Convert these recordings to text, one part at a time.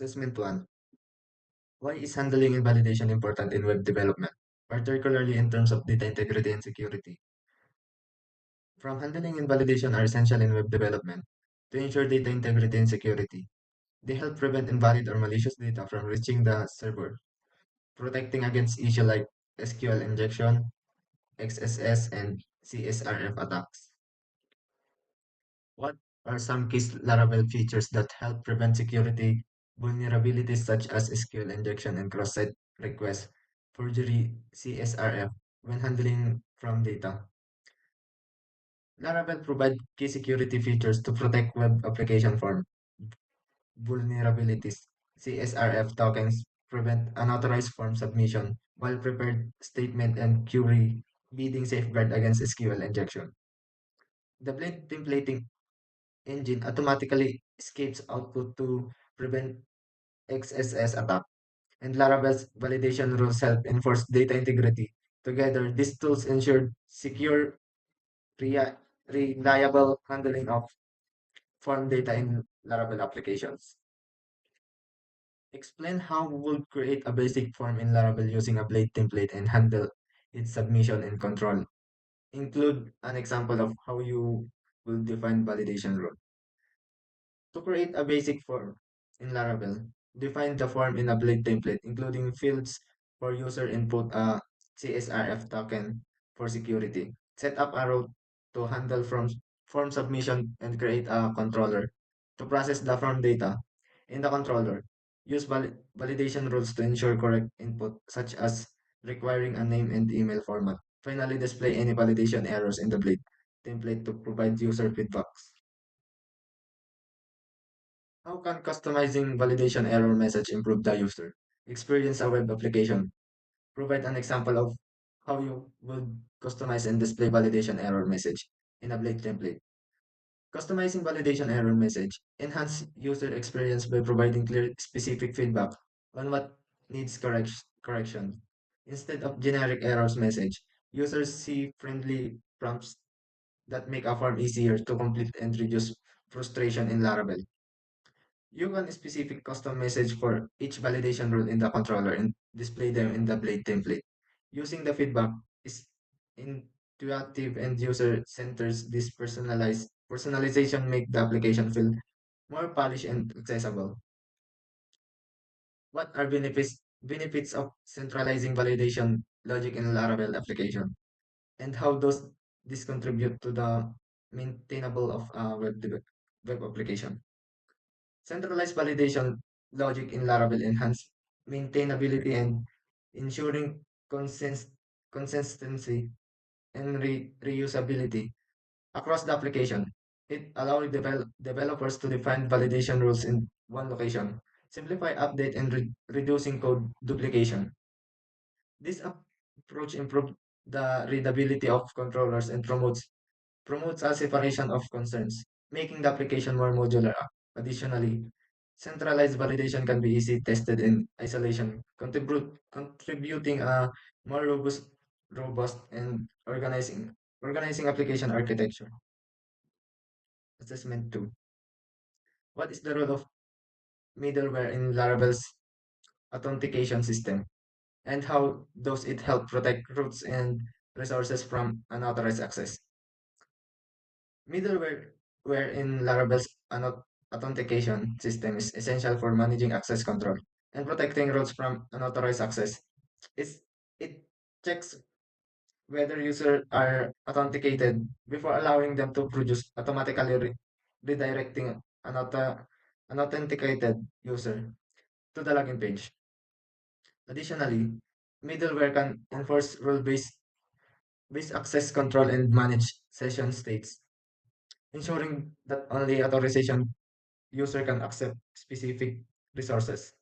Assessment 1. Why is handling invalidation important in web development, particularly in terms of data integrity and security? From handling invalidation are essential in web development to ensure data integrity and security. They help prevent invalid or malicious data from reaching the server, protecting against issues like SQL injection, XSS, and CSRF attacks. What are some key Laravel features that help prevent security vulnerabilities such as SQL injection and cross-site requests, forgery, CSRF when handling from data? Laravel provides key security features to protect web application from vulnerabilities. CSRF tokens prevent unauthorized form submission, while prepared statement and query bidding safeguard against SQL injection. The blade templating engine automatically escapes output to prevent XSS attack, and Laravel's validation rules help enforce data integrity. Together, these tools ensure secure, rea- reliable handling of form data in Laravel applications. Explain how we would create a basic form in Laravel using a blade template and handle its submission and control. Include an example of how you will define validation rule. To create a basic form in Laravel, define the form in a blade template, including fields for user input, a CSRF token for security. Set up a route to handle form submission and create a controller to process the form data. In the controller, use validation rules to ensure correct input, such as requiring a name and email format. Finally, display any validation errors in the blade template to provide user feedbacks. How can customizing validation error message improve the user experience a web application? Provide an example of how you would customize and display validation error message in a Blade template. Customizing validation error message enhance user experience by providing clear, specific feedback on what needs correction. Instead of generic errors message, users see friendly prompts that make a form easier to complete and reduce frustration in Laravel. You can specific custom message for each validation rule in the controller and display them in the Blade template. Using the feedback is intuitive and user centers. This personalization make the application feel more polished and accessible. What are benefits of centralizing validation logic in Laravel application, and how does this contribute to the maintainable of a web application? Centralized validation logic in Laravel enhance maintainability and ensuring consist- consistency and reusability across the application. It allows developers to define validation rules in one location, simplify update and reducing code duplication. This approach improves the readability of controllers and promotes a separation of concerns, making the application more modular. Additionally, centralized validation can be easy tested in isolation, contributing a more robust and organizing application architecture. Assessment 2. What is the role of middleware in Laravel's authentication system, and how does it help protect routes and resources from unauthorized access? Middleware where in Laravel's authentication system is essential for managing access control and protecting routes from unauthorized access. It's, it checks whether users are authenticated before allowing them to produce, automatically redirecting an authenticated user to the login page. Additionally, middleware can enforce rule-based access control and manage session states, ensuring that only authorization user can accept specific resources.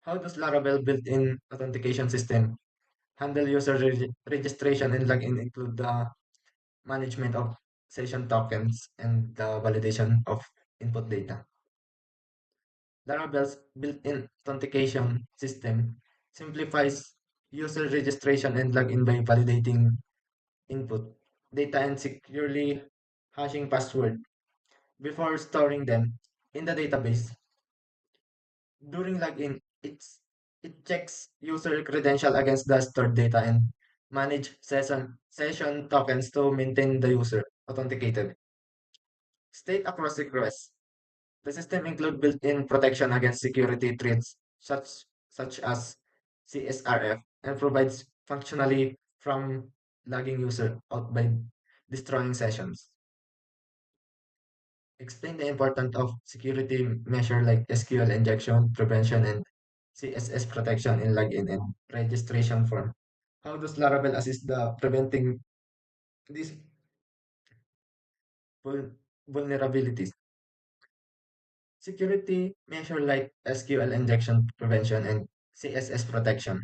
How does Laravel built-in authentication system handle user registration and login, include the management of session tokens and the validation of input data? Laravel's built-in authentication system simplifies user registration and login by validating input data and securely hashing password before storing them in the database. During login, it checks user credential against the stored data and manage session tokens to maintain the user authenticated. State across requests. The system include built-in protection against security threats such as CSRF and provides functionally from logging user out by destroying sessions. Explain the importance of security measure like SQL injection, prevention, and CSS protection in login and registration form. How does Laravel assist the preventing these vul- vulnerabilities? Security measure like SQL injection prevention and CSS protection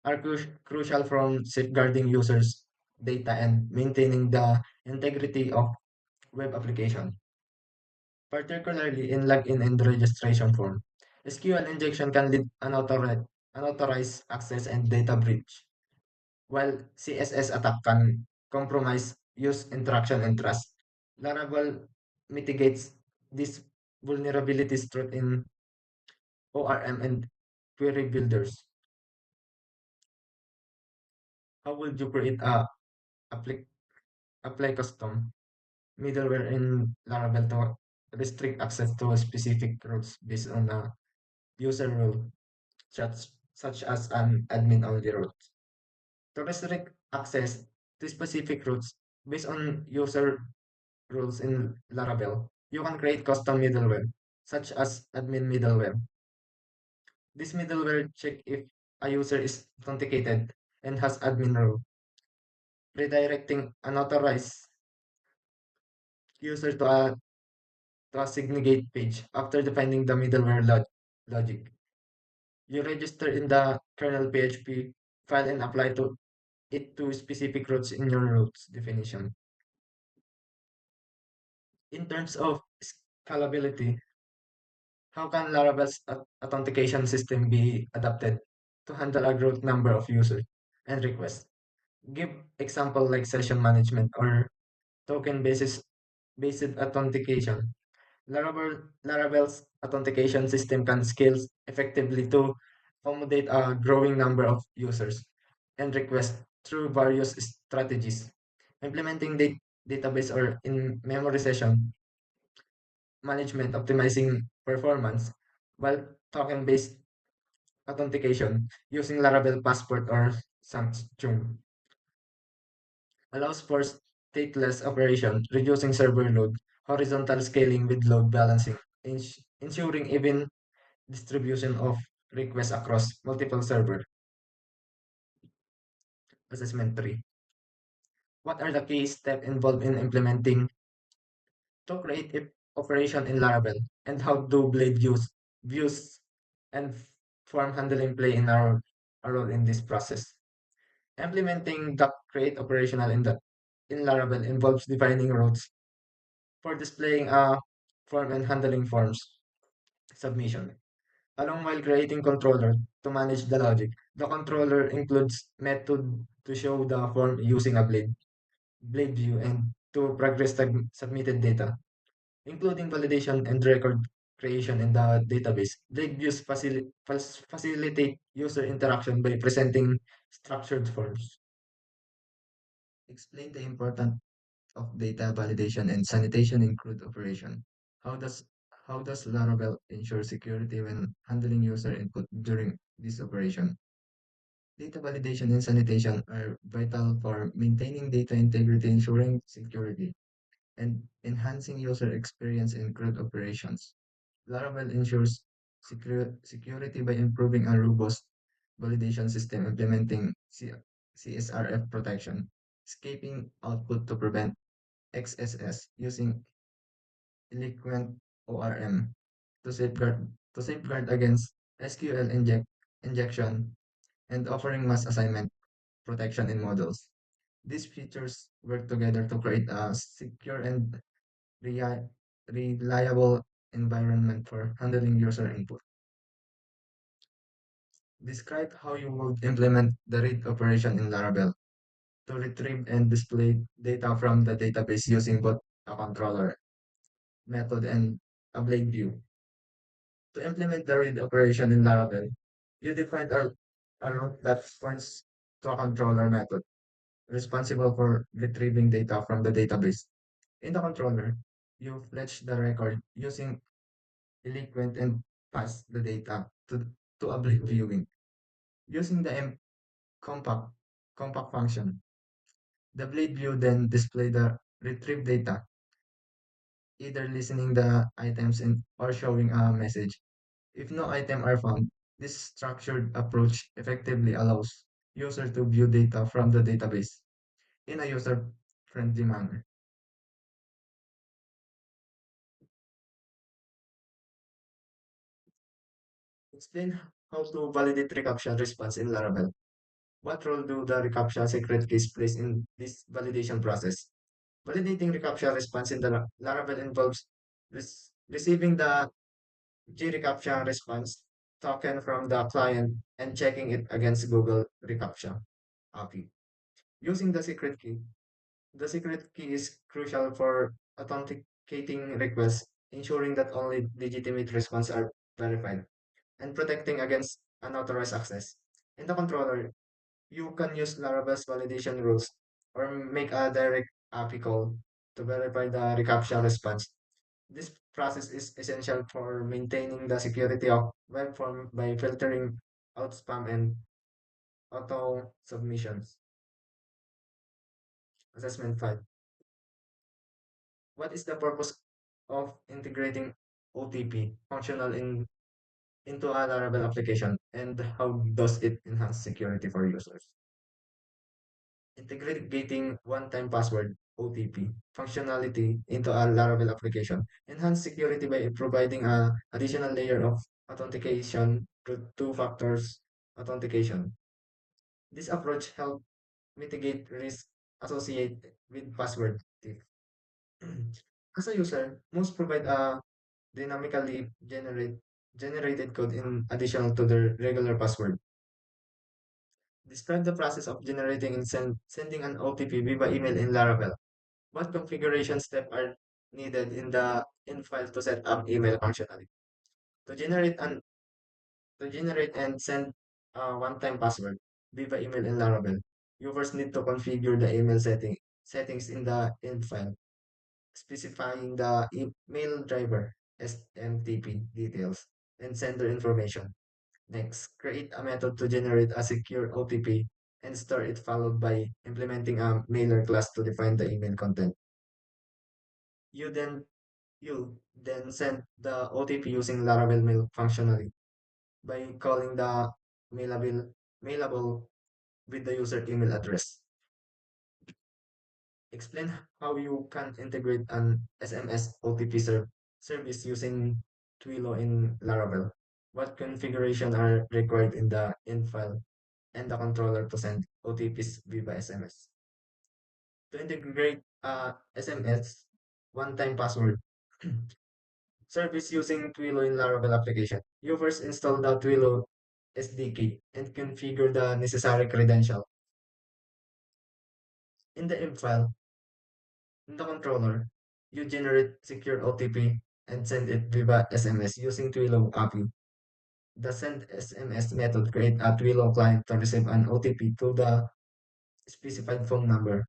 are crucial from safeguarding users' data and maintaining the integrity of web application, particularly in login and registration form. SQL injection can lead unauthorized access and data breach, while CSS attack can compromise use interaction and trust. Laravel mitigates these vulnerabilities through in ORM and query builders. How would you create a apply, apply custom middleware in Laravel to restrict access to specific routes based on a user rule, such as an admin only route? To restrict access to specific routes based on user rules in Laravel, you can create custom middleware, such as admin middleware. This middleware check if a user is authenticated and has admin role, redirecting unauthorized user to a segregate page after defining the middleware logic. You register in the kernel PHP file and apply to it to specific routes in your routes definition. In terms of scalability, how can Laravel's authentication system be adapted to handle a growth number of users and requests? Give example like session management or token based authentication. Laravel's authentication system can scale effectively to accommodate a growing number of users and requests through various strategies. Implementing database or in-memory session management, optimizing performance, while token-based authentication using Laravel Passport or Samsung allows for stateless operation, reducing server load, horizontal scaling with load balancing, ensuring even distribution of requests across multiple server. Assessment 3. What are the key steps involved in implementing to create operation in Laravel, and how do blade views and form handling play in our role in this process? Implementing the create operational in Laravel involves defining routes for displaying a form and handling forms submission, along while creating controller to manage the logic. The controller includes method to show the form using a blade view and to progress submitted data, including validation and record creation in the database. Blade views facilitate user interaction by presenting structured forms. Explain the importance of data validation and sanitation in CRUD operation. How does how does Laravel ensure security when handling user input during this operation? Data validation and sanitation are vital for maintaining data integrity, ensuring security, and enhancing user experience in CRUD operations. Laravel ensures security by improving a robust validation system, implementing CSRF protection, escaping output to prevent XSS using eloquent ORM to safeguard against SQL injection and offering mass assignment protection in models. These features work together to create a secure and rea- reliable environment for handling user input. Describe how you would implement the read operation in Laravel to retrieve and display data from the database using both a controller method and a blade view. To implement the read operation in Laravel, you define a route that points to a controller method responsible for retrieving data from the database. In the controller, you fetch the record using eloquent and pass the data to a blade viewing. Using the compact compact function, the blade view then display the retrieved data, either listening the items in or showing a message. If no item are found, this structured approach effectively allows user to view data from the database in a user-friendly manner. Explain how to validate reCAPTCHA response in Laravel. What role do the reCAPTCHA secret keys plays in this validation process? Validating reCAPTCHA response in the Laravel involves receiving the gReCAPTCHA response token from the client and checking it against Google reCAPTCHA API. Using the secret key, the secret key is crucial for authenticating requests, ensuring that only legitimate responses are verified, and protecting against unauthorized access. In the controller, you can use Laravel's validation rules or make a direct API call to verify the reCAPTCHA response. This process is essential for maintaining the security of web form by filtering out spam and auto submissions. Assessment 5. What is the purpose of integrating OTP functional into a Laravel application, and how does it enhance security for users? Integrating one-time password OTP functionality into a Laravel application enhance security by providing an additional layer of authentication through two factors authentication. This approach helps mitigate risk associated with password thief. As a user, most provide a dynamically generated code in addition to their regular password. Describe the process of generating and sending an OTP via email in Laravel. What configuration steps are needed in file to set up email functionality? To generate and send a one-time password via email in Laravel, you first need to configure the email settings in the end file, specifying the email driver SMTP details and sender information. Next, create a method to generate a secure OTP and store it, followed by implementing a mailer class to define the email content. You then send the OTP using Laravel mail functionally by calling the mailable mailable with the user email address. Explain how you can integrate an SMS OTP service using Twilio in Laravel. What configuration are required in the in file and the controller to send OTPs via SMS. To integrate SMS one-time password service using Twilio in Laravel application, you first install the Twilio SDK and configure the necessary credential. In the imp file, in the controller, you generate secure OTP and send it via SMS using Twilio API. The send SMS method create a Twilio client to receive an OTP to the specified phone number.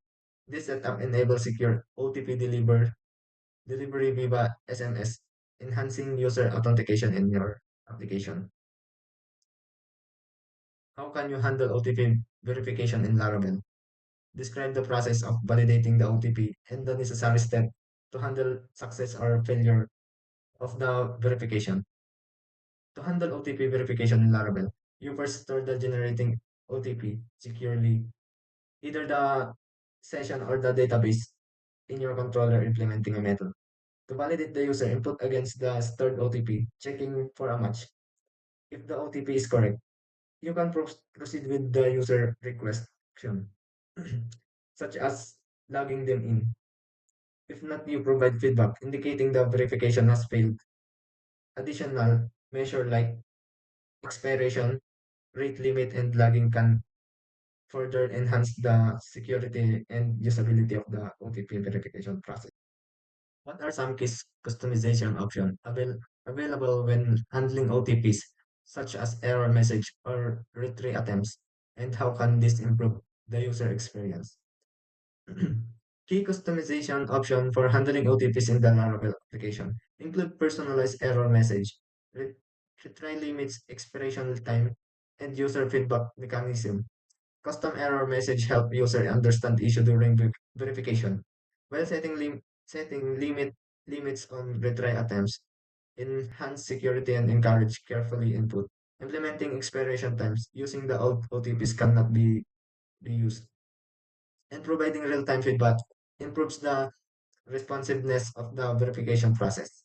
This setup enables secure OTP delivery via SMS, enhancing user authentication in your application. How can you handle OTP verification in Laravel? Describe the process of validating the OTP and the necessary step to handle success or failure of the verification. To handle OTP verification in Laravel, you first store the generating OTP securely, either the session or the database in your controller implementing a method. To validate the user input against the stored OTP, checking for a match. If the OTP is correct, you can proceed with the user request action, such as logging them in. If not, you provide feedback indicating the verification has failed. Additional measure like expiration, rate limit, and logging can further enhance the security and usability of the OTP verification process. What are some case customization options available when handling OTPs, such as error message or retry attempts, and how can this improve the user experience. Key customization option for handling OTPs in the Laravel application include personalized error message, re- retry limits, expiration time, and user feedback mechanism. Custom error message help user understand issue during verification, while setting limits on retry attempts enhance security and encourage carefully input. Implementing expiration times using the old OTPs cannot be used, and providing real-time feedback improves the responsiveness of the verification process.